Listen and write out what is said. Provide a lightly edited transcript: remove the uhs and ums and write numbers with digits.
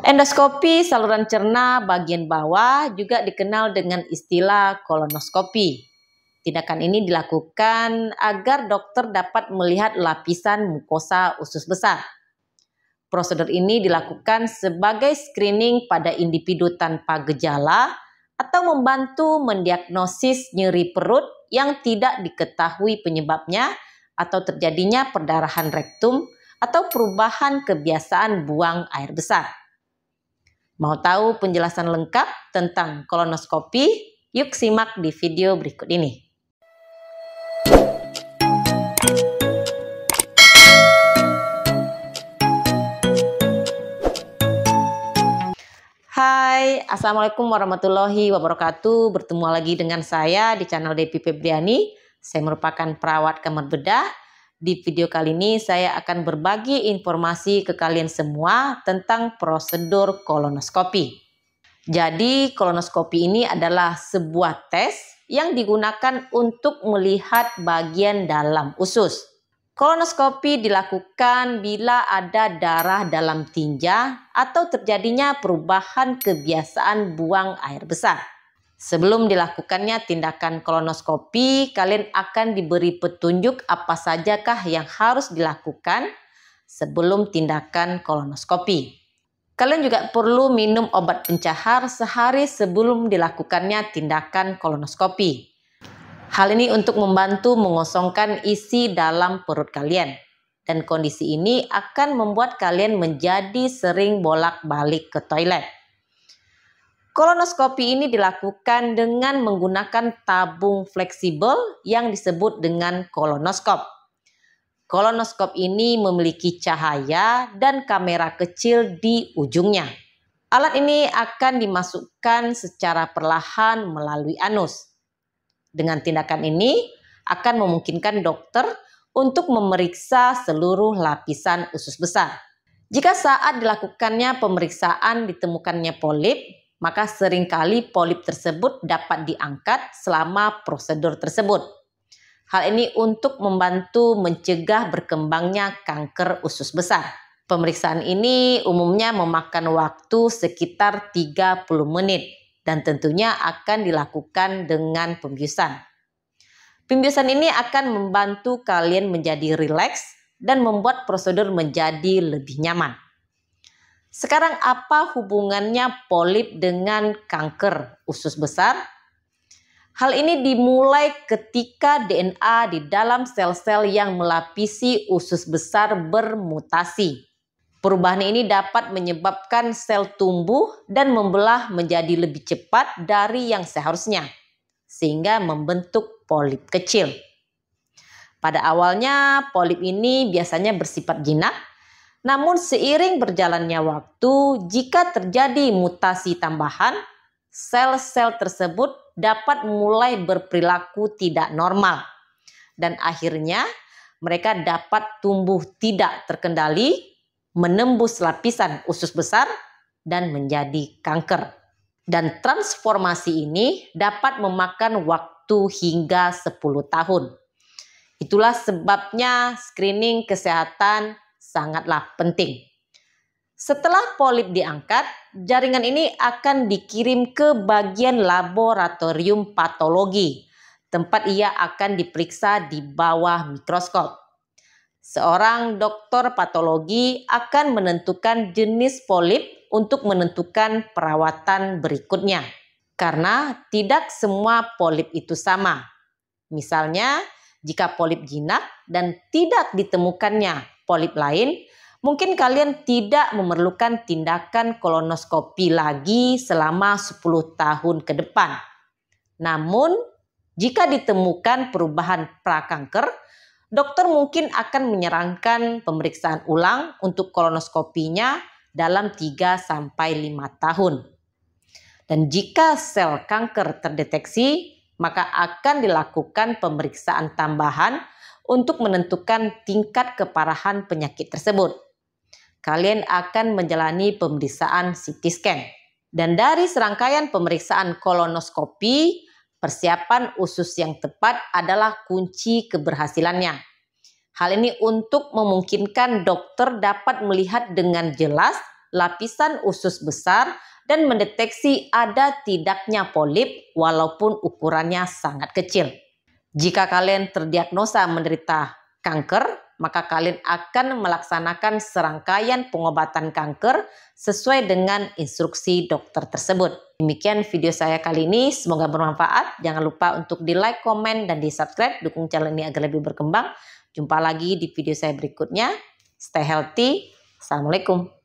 Endoskopi saluran cerna bagian bawah juga dikenal dengan istilah kolonoskopi. Tindakan ini dilakukan agar dokter dapat melihat lapisan mukosa usus besar. Prosedur ini dilakukan sebagai screening pada individu tanpa gejala atau membantu mendiagnosis nyeri perut yang tidak diketahui penyebabnya atau terjadinya perdarahan rektum atau perubahan kebiasaan buang air besar. Mau tahu penjelasan lengkap tentang kolonoskopi? Yuk simak di video berikut ini. Hai, Assalamualaikum warahmatullahi wabarakatuh. Bertemu lagi dengan saya di channel Depi Febriani. Saya merupakan perawat kamar bedah. Di video kali ini saya akan berbagi informasi ke kalian semua tentang prosedur kolonoskopi. Jadi kolonoskopi ini adalah sebuah tes yang digunakan untuk melihat bagian dalam usus. Kolonoskopi dilakukan bila ada darah dalam tinja atau terjadinya perubahan kebiasaan buang air besar. Sebelum dilakukannya tindakan kolonoskopi, kalian akan diberi petunjuk apa sajakah yang harus dilakukan sebelum tindakan kolonoskopi. Kalian juga perlu minum obat pencahar sehari sebelum dilakukannya tindakan kolonoskopi. Hal ini untuk membantu mengosongkan isi dalam perut kalian. Dan kondisi ini akan membuat kalian menjadi sering bolak-balik ke toilet. Kolonoskopi ini dilakukan dengan menggunakan tabung fleksibel yang disebut dengan kolonoskop. Kolonoskop ini memiliki cahaya dan kamera kecil di ujungnya. Alat ini akan dimasukkan secara perlahan melalui anus. Dengan tindakan ini akan memungkinkan dokter untuk memeriksa seluruh lapisan usus besar. Jika saat dilakukannya pemeriksaan ditemukannya polip, maka seringkali polip tersebut dapat diangkat selama prosedur tersebut. Hal ini untuk membantu mencegah berkembangnya kanker usus besar. Pemeriksaan ini umumnya memakan waktu sekitar 30 menit dan tentunya akan dilakukan dengan pembiusan. Pembiusan ini akan membantu kalian menjadi rileks dan membuat prosedur menjadi lebih nyaman. Sekarang apa hubungannya polip dengan kanker usus besar? Hal ini dimulai ketika DNA di dalam sel-sel yang melapisi usus besar bermutasi. Perubahan ini dapat menyebabkan sel tumbuh dan membelah menjadi lebih cepat dari yang seharusnya, sehingga membentuk polip kecil. Pada awalnya polip ini biasanya bersifat jinak. Namun seiring berjalannya waktu, jika terjadi mutasi tambahan, sel-sel tersebut dapat mulai berperilaku tidak normal. Dan akhirnya mereka dapat tumbuh tidak terkendali, menembus lapisan usus besar, dan menjadi kanker. Dan transformasi ini dapat memakan waktu hingga 10 tahun. Itulah sebabnya screening kesehatan sangatlah penting. Setelah polip diangkat, jaringan ini akan dikirim ke bagian laboratorium patologi, tempat ia akan diperiksa di bawah mikroskop. Seorang dokter patologi akan menentukan jenis polip untuk menentukan perawatan berikutnya. Karena tidak semua polip itu sama. Misalnya, jika polip jinak dan tidak ditemukannya polip lain, mungkin kalian tidak memerlukan tindakan kolonoskopi lagi selama 10 tahun ke depan. Namun, jika ditemukan perubahan prakanker, dokter mungkin akan menyarankan pemeriksaan ulang untuk kolonoskopinya dalam 3-5 tahun. Dan jika sel kanker terdeteksi, maka akan dilakukan pemeriksaan tambahan untuk menentukan tingkat keparahan penyakit tersebut. Kalian akan menjalani pemeriksaan CT scan. Dan dari serangkaian pemeriksaan kolonoskopi, persiapan usus yang tepat adalah kunci keberhasilannya. Hal ini untuk memungkinkan dokter dapat melihat dengan jelas lapisan usus besar dan mendeteksi ada tidaknya polip walaupun ukurannya sangat kecil. Jika kalian terdiagnosa menderita kanker, maka kalian akan melaksanakan serangkaian pengobatan kanker sesuai dengan instruksi dokter tersebut. Demikian video saya kali ini, semoga bermanfaat. Jangan lupa untuk di like, komen, dan di subscribe. Dukung channel ini agar lebih berkembang. Jumpa lagi di video saya berikutnya. Stay healthy. Assalamualaikum.